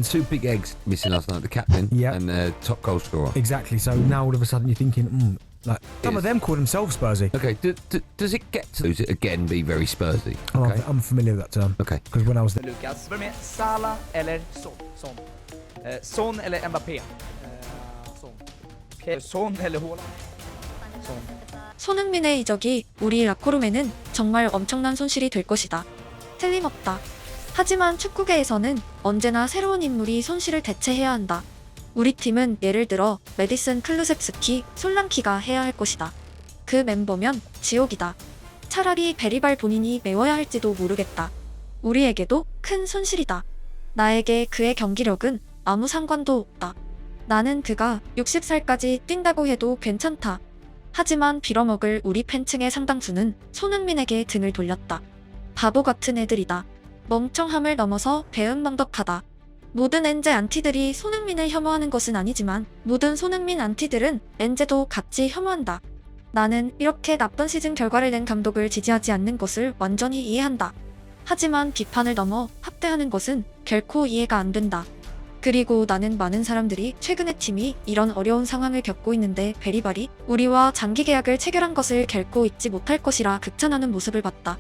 been two big eggs missing last night, the captain and the top goal scorer. Exactly. So now all of a sudden you're thinking, like some of them call themselves Spursy. Okay, does it get to lose it again be very Spursy? Oh, Okay. I'm familiar with that term. Okay. Because when I was there, Lucas, vad är med? Salah eller Son? Son eller Mbappé? Son eller Haaland? Son. 손흥민의 이적이 우리 라코룸에는 정말 엄청난 손실이 될 것이다. 틀림없다. 하지만 축구계에서는 언제나 새로운 인물이 손실을 대체해야 한다. 우리 팀은 예를 들어 메디슨 클루셉스키, 솔랑키가 해야 할 것이다. 그 멤버면 지옥이다. 차라리 베리발 본인이 메워야 할지도 모르겠다. 우리에게도 큰 손실이다. 나에게 그의 경기력은 아무 상관도 없다. 나는 그가 60살까지 뛴다고 해도 괜찮다. 하지만 빌어먹을 우리 팬층의 상당수는 손흥민에게 등을 돌렸다. 바보 같은 애들이다. 멍청함을 넘어서 배은망덕하다. 모든 엔제 안티들이 손흥민을 혐오하는 것은 아니지만 모든 손흥민 안티들은 엔제도 같이 혐오한다. 나는 이렇게 나쁜 시즌 결과를 낸 감독을 지지하지 않는 것을 완전히 이해한다. 하지만 비판을 넘어 합대하는 것은 결코 이해가 안 된다. 그리고 나는 많은 사람들이 최근에 팀이 이런 어려운 상황을 겪고 있는데 베리발이 우리와 장기 계약을 체결한 것을 결코 잊지 못할 것이라 극찬하는 모습을 봤다.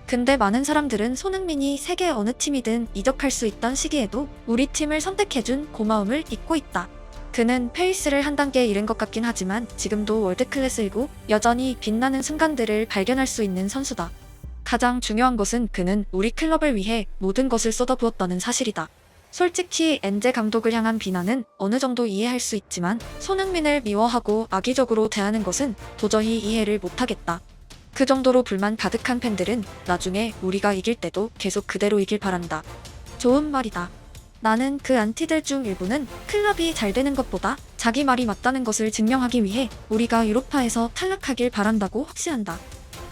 근데 많은 사람들은 손흥민이 세계 어느 팀이든 이적할 수 있던 시기에도 우리 팀을 선택해준 고마움을 잊고 있다. 그는 페이스를 한 단계 잃은 것 같긴 하지만 지금도 월드클래스이고 여전히 빛나는 순간들을 발견할 수 있는 선수다. 가장 중요한 것은 그는 우리 클럽을 위해 모든 것을 쏟아부었다는 사실이다. 솔직히 엔제 감독을 향한 비난은 어느 정도 이해할 수 있지만 손흥민을 미워하고 악의적으로 대하는 것은 도저히 이해를 못하겠다. 그 정도로 불만 가득한 팬들은 나중에 우리가 이길 때도 계속 그대로 이길 바란다. 좋은 말이다. 나는 그 안티들 중 일부는 클럽이 잘 되는 것보다 자기 말이 맞다는 것을 증명하기 위해 우리가 유로파에서 탈락하길 바란다고 확신한다.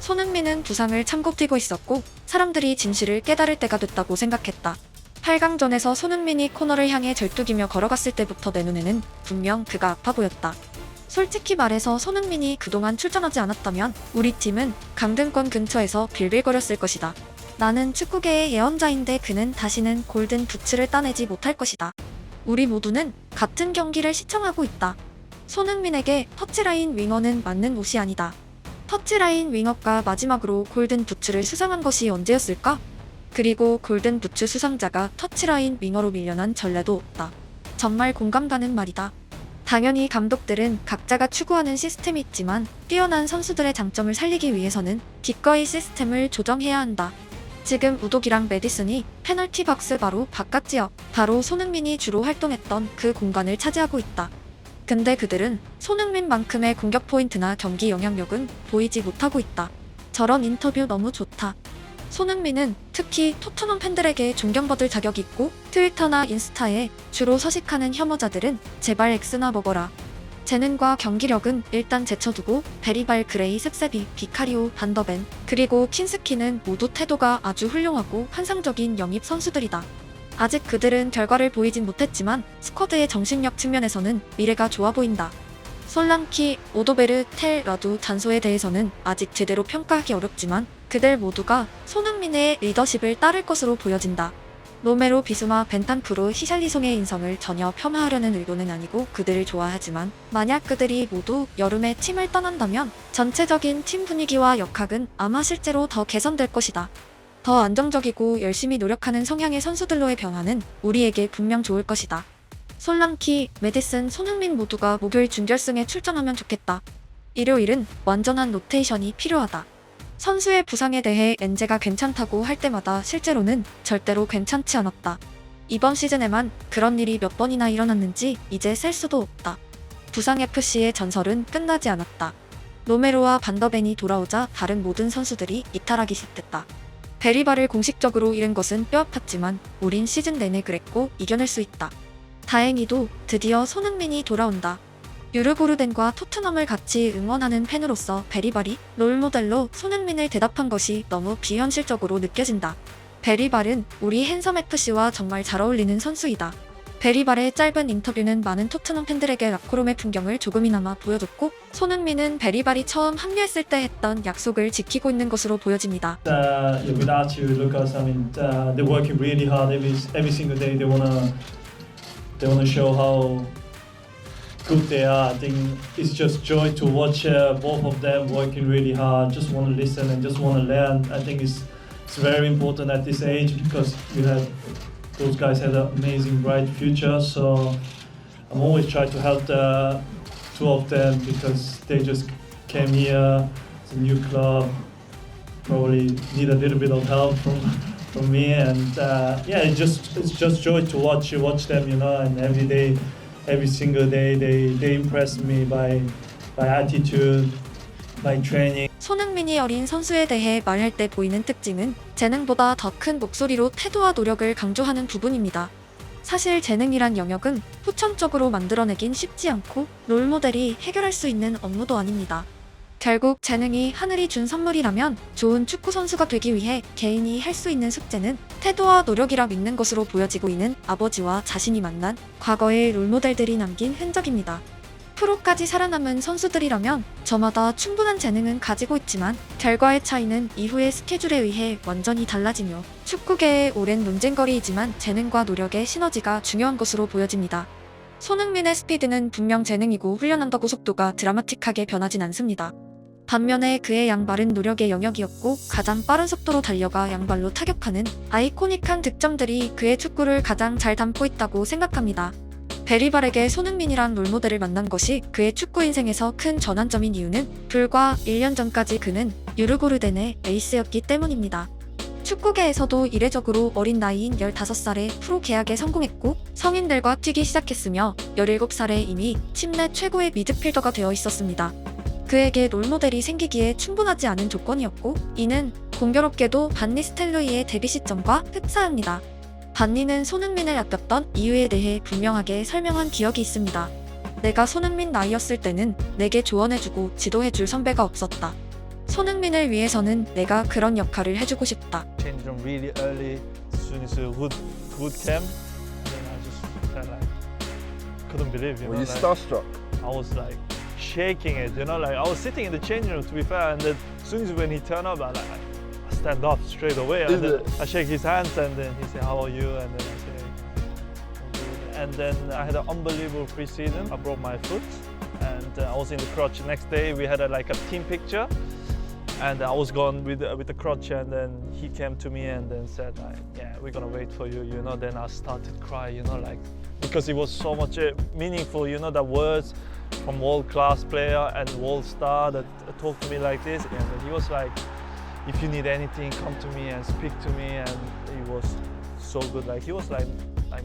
손흥민은 부상을 참고 뛰고 있었고 사람들이 진실을 깨달을 때가 됐다고 생각했다. 8강전에서 손흥민이 코너를 향해 절뚝이며 걸어갔을 때부터 내 눈에는 분명 그가 아파 보였다. 솔직히 말해서 손흥민이 그동안 출전하지 않았다면 우리 팀은 강등권 근처에서 빌빌거렸을 것이다. 나는 축구계의 예언자인데 그는 다시는 골든 부츠를 따내지 못할 것이다. 우리 모두는 같은 경기를 시청하고 있다. 손흥민에게 터치라인 윙어는 맞는 옷이 아니다. 터치라인 윙어가 마지막으로 골든 부츠를 수상한 것이 언제였을까? 그리고 골든 부츠 수상자가 터치라인 윙어로 밀려난 전례도 없다. 정말 공감 가는 말이다. 당연히 감독들은 각자가 추구하는 시스템이 있지만 뛰어난 선수들의 장점을 살리기 위해서는 기꺼이 시스템을 조정해야 한다. 지금 우독이랑 메디슨이 페널티 박스 바로 바깥 지역, 바로 손흥민이 주로 활동했던 그 공간을 차지하고 있다. 근데 그들은 손흥민만큼의 공격 포인트나 경기 영향력은 보이지 못하고 있다. 저런 인터뷰 너무 좋다. 손흥민은 특히 토트넘 팬들에게 존경받을 자격이 있고 트위터나 인스타에 주로 서식하는 혐오자들은 제발 X나 먹어라. 재능과 경기력은 일단 제쳐두고 베리발, 그레이, 셉세비, 비카리오, 반더벤, 그리고 킨스키는 모두 태도가 아주 훌륭하고 환상적인 영입 선수들이다. 아직 그들은 결과를 보이진 못했지만 스쿼드의 정신력 측면에서는 미래가 좋아 보인다. 솔랑키, 오도베르, 텔, 라두, 잔소에 대해서는 아직 제대로 평가하기 어렵지만 그들 모두가 손흥민의 리더십을 따를 것으로 보여진다. 로메로, 비수마, 벤탄쿠르, 히샬리송의 인성을 전혀 폄하하려는 의도는 아니고 그들을 좋아하지만 만약 그들이 모두 여름에 팀을 떠난다면 전체적인 팀 분위기와 역학은 아마 실제로 더 개선될 것이다. 더 안정적이고 열심히 노력하는 성향의 선수들로의 변화는 우리에게 분명 좋을 것이다. 솔랑키, 메디슨, 손흥민 모두가 목요일 준결승에 출전하면 좋겠다. 일요일은 완전한 로테이션이 필요하다. 선수의 부상에 대해 엔제가 괜찮다고 할 때마다 실제로는 절대로 괜찮지 않았다. 이번 시즌에만 그런 일이 몇 번이나 일어났는지 이제 셀 수도 없다. 부상 FC의 전설은 끝나지 않았다. 로메로와 반더벤이 돌아오자 다른 모든 선수들이 이탈하기 시작했다. 베리발을 공식적으로 잃은 것은 뼈아팠지만 우린 시즌 내내 그랬고 이겨낼 수 있다. 다행히도 드디어 손흥민이 돌아온다. 유르고르덴과 토트넘을 같이 응원하는 팬으로서 베리발이 롤모델로 손흥민을 대답한 것이 너무 비현실적으로 느껴진다. 베리발은 우리 핸섬FC와 정말 잘 어울리는 선수이다. 베리발의 짧은 인터뷰는 많은 토트넘 팬들에게 라코롬의 풍경을 조금이나마 보여줬고 손흥민은 베리발이 처음 합류했을 때 했던 약속을 지키고 있는 것으로 보여집니다. Without you, Lucas, I mean, they're working really hard every single day. They wanna they want to show how good they are. I think it's just joy to watch both of them working really hard. Just want to listen and just want to learn. I think it's very important at this age because those guys had an amazing bright future. So I'm always trying to help the two of them because they just came here. It's a new club. Probably need a little bit of help from me, and yeah, it's just joy to watch them, you know. And every day, every single day, they impress me by attitude, by training. 손흥민이 어린 선수에 대해 말할 때 보이는 특징은 재능보다 더 큰 목소리로 태도와 노력을 강조하는 부분입니다. 사실 재능이란 영역은 후천적으로 만들어내긴 쉽지 않고 롤모델이 해결할 수 있는 업무도 아닙니다. 결국 재능이 하늘이 준 선물이라면 좋은 축구 선수가 되기 위해 개인이 할 수 있는 숙제는 태도와 노력이라 믿는 것으로 보여지고 있는 아버지와 자신이 만난 과거의 롤모델들이 남긴 흔적입니다. 프로까지 살아남은 선수들이라면 저마다 충분한 재능은 가지고 있지만 결과의 차이는 이후의 스케줄에 의해 완전히 달라지며 축구계의 오랜 논쟁거리이지만 재능과 노력의 시너지가 중요한 것으로 보여집니다. 손흥민의 스피드는 분명 재능이고 훈련한다고 속도가 드라마틱하게 변하진 않습니다. 반면에 그의 양발은 노력의 영역이었고 가장 빠른 속도로 달려가 양발로 타격하는 아이코닉한 득점들이 그의 축구를 가장 잘 담고 있다고 생각합니다. 베리발에게 손흥민이란 롤모델을 만난 것이 그의 축구 인생에서 큰 전환점인 이유는 불과 1년 전까지 그는 유르고르덴의 에이스였기 때문입니다. 축구계에서도 이례적으로 어린 나이인 15살에 프로 계약에 성공했고 성인들과 뛰기 시작했으며 17살에 이미 팀 내 최고의 미드필더가 되어 있었습니다. 그에게 롤모델이 생기기에 충분하지 않은 조건이었고 이는 공교롭게도 반니 스텔로이의 데뷔 시점과 흡사합니다. 반니는 손흥민을 아꼈던 이유에 대해 분명하게 설명한 기억이 있습니다. 내가 손흥민 나이였을 때는 내게 조언해주고 지도해줄 선배가 없었다. 손흥민을 위해서는 내가 그런 역할을 해주고 싶다. Changed them really early. As soon as a good came, then I just felt like couldn't believe, you know. Were you like, starstruck? I was like shaking it, you know. Like I was sitting in the changing room, to be fair, and then as soon as when he turned up, I stand up straight away. And then I shake his hands, and then he said, "How are you?" And then I say, "I'm good." And then I had an unbelievable pre-season. I broke my foot, and I was in the crutch. Next day we had like a team picture. And I was gone with the crutch, and then he came to me and then said, like, "Yeah, we're gonna wait for you." You know, then I started crying, you know, like because it was so much meaningful, you know, the words from world-class player and world star that talked to me like this. And he was like, "If you need anything, come to me and speak to me." And he was so good, like he was like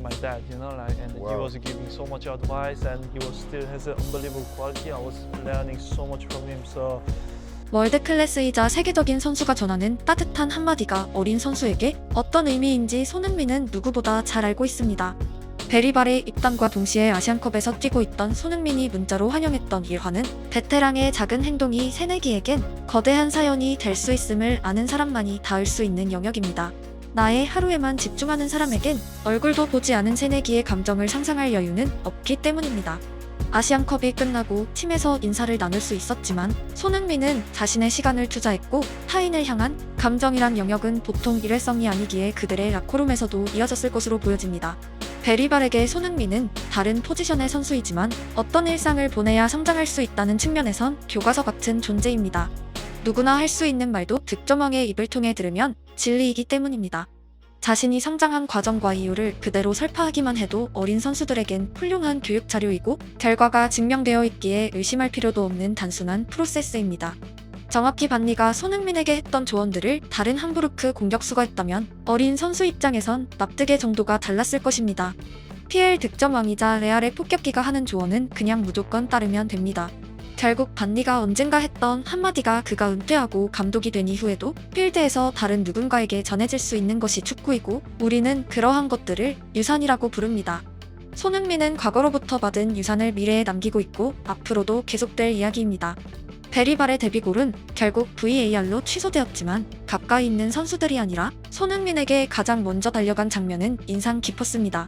my dad, you know, like, and he was giving so much advice, and he was still has an unbelievable quality. I was learning so much from him. So. 월드클래스이자 세계적인 선수가 전하는 따뜻한 한마디가 어린 선수에게 어떤 의미인지 손흥민은 누구보다 잘 알고 있습니다. 베리발의 입단과 동시에 아시안컵에서 뛰고 있던 손흥민이 문자로 환영했던 일화는 베테랑의 작은 행동이 새내기에겐 거대한 사연이 될 수 있음을 아는 사람만이 닿을 수 있는 영역입니다. 나의 하루에만 집중하는 사람에겐 얼굴도 보지 않은 새내기의 감정을 상상할 여유는 없기 때문입니다. 아시안컵이 끝나고 팀에서 인사를 나눌 수 있었지만 손흥민은 자신의 시간을 투자했고 타인을 향한 감정이란 영역은 보통 일회성이 아니기에 그들의 라커룸에서도 이어졌을 것으로 보여집니다. 베리발에게 손흥민은 다른 포지션의 선수이지만 어떤 일상을 보내야 성장할 수 있다는 측면에선 교과서 같은 존재입니다. 누구나 할 수 있는 말도 득점왕의 입을 통해 들으면 진리이기 때문입니다. 자신이 성장한 과정과 이유를 그대로 설파하기만 해도 어린 선수들에겐 훌륭한 교육 자료이고 결과가 증명되어 있기에 의심할 필요도 없는 단순한 프로세스입니다. 정확히 반니가 손흥민에게 했던 조언들을 다른 함부르크 공격수가 했다면 어린 선수 입장에선 납득의 정도가 달랐을 것입니다. PL 득점왕이자 레알의 폭격기가 하는 조언은 그냥 무조건 따르면 됩니다. 결국 반니가 언젠가 했던 한마디가 그가 은퇴하고 감독이 된 이후에도 필드에서 다른 누군가에게 전해질 수 있는 것이 축구이고 우리는 그러한 것들을 유산이라고 부릅니다. 손흥민은 과거로부터 받은 유산을 미래에 남기고 있고 앞으로도 계속될 이야기입니다. 베리발의 데뷔골은 결국 VAR로 취소되었지만 가까이 있는 선수들이 아니라 손흥민에게 가장 먼저 달려간 장면은 인상 깊었습니다.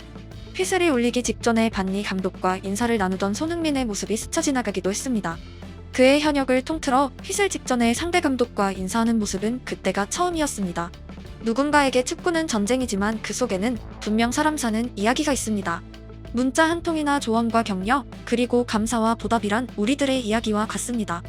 휘슬이 울리기 직전에 반니 감독과 인사를 나누던 손흥민의 모습이 스쳐 지나가기도 했습니다. 그의 현역을 통틀어 휘슬 직전에 상대 감독과 인사하는 모습은 그때가 처음이었습니다. 누군가에게 축구는 전쟁이지만 그 속에는 분명 사람 사는 이야기가 있습니다. 문자 한 통이나 조언과 격려, 그리고 감사와 보답이란 우리들의 이야기와 같습니다.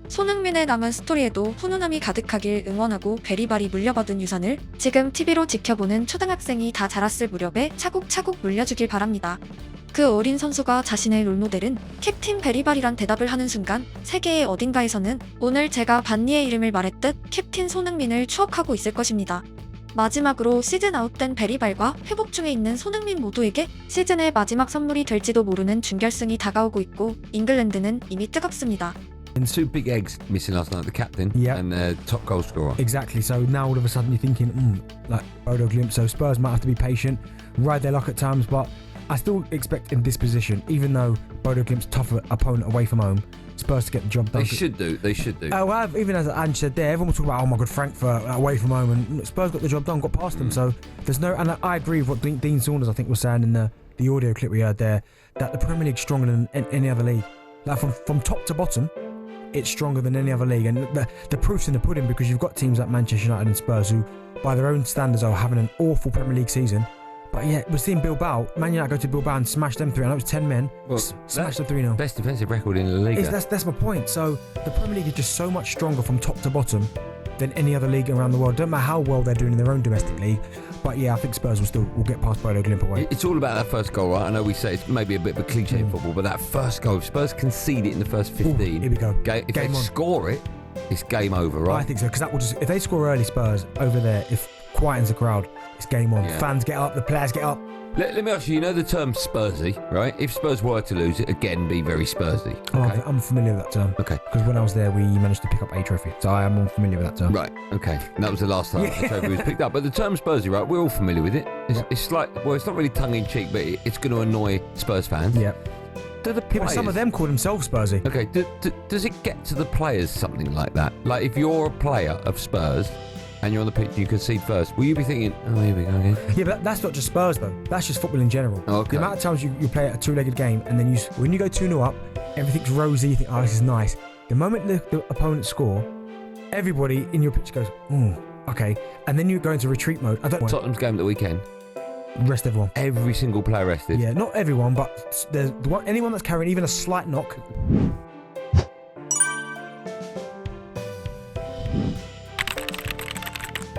손흥민의 남은 스토리에도 훈훈함이 가득하길 응원하고 베리발이 물려받은 유산을 지금 TV로 지켜보는 초등학생이 다 자랐을 무렵에 차곡차곡 물려주길 바랍니다. 그 어린 선수가 자신의 롤모델은 캡틴 베리발이란 대답을 하는 순간 세계의 어딘가에서는 오늘 제가 반니의 이름을 말했듯 캡틴 손흥민을 추억하고 있을 것입니다. 마지막으로 시즌 아웃된 베리발과 회복 중에 있는 손흥민 모두에게 시즌의 마지막 선물이 될지도 모르는 준결승이 다가오고 있고 잉글랜드는 이미 뜨겁습니다. And two big eggs missing last night, the captain Yeah. and top goal scorer. Exactly. So now all of a sudden you're thinking, like Bodo Glimt. So Spurs might have to be patient, ride their luck at times, but I still expect in this position, even though Bodo Glimt's tougher opponent away from home, Spurs to get the job done. They should do. They should do. Well, even as Ange said there, everyone was talking about, oh my God, Frankfurt away from home, and Spurs got the job done, got past them. So there's no, and I agree with what Dean Saunders I think was saying in the audio clip we heard there, that the Premier League's stronger than any other league. Like from top to bottom, it's stronger than any other league, and the proof's in the pudding because you've got teams like Manchester United and Spurs who, by their own standards, are having an awful Premier League season. But yeah, we're seeing Bilbao, Man United go to Bilbao and smash them 3. I know it was 10 men, Well, smash them 3-0. Best defensive record in La Liga. That's my point. So the Premier League is just so much stronger from top to bottom than any other league around the world. Don't matter how well they're doing in their own domestic league. But yeah, I think Spurs will get past Bodo Glimt away. It's all about that first goal, right? I know we say it's maybe a bit of a cliche in football, but that first goal, if Spurs concede it in the first 15, here we go. If Game they on. score it, it's game over, right? I think so, because that will just, if they score early, Spurs over there, if quietens the crowd, it's game on. Yeah. Fans get up, the players get up. Let me ask you, you know the term Spursy, right? If Spurs were to lose it, again, be very Spursy. Okay? I'm familiar with that term. Okay. Because when I was there, we managed to pick up a trophy. So I am more familiar with that term. Right, okay. And that was the last time the trophy was picked up. But the term Spursy, right, we're all familiar with it. It's like, well, it's not really tongue-in-cheek, but it's going to annoy Spurs fans. Yeah. Do the Yeah, players... but some of them call themselves Spursy. Okay, does it get to the players something like that? Like, if you're a player of Spurs and you're on the pitch and you concede first, will you be thinking, oh, here we go again? Yeah, but that's not just Spurs though. That's just football in general. Okay. The amount of times you play a two-legged game and then when you go 2-0 up, everything's rosy, you think, oh, this is nice. The moment the opponents score, everybody in your pitch goes, okay. And then you go into retreat mode. I don't know. Tottenham's game at the weekend, Rest everyone. every single player rested. Yeah, not everyone, but there's anyone that's carrying even a slight knock,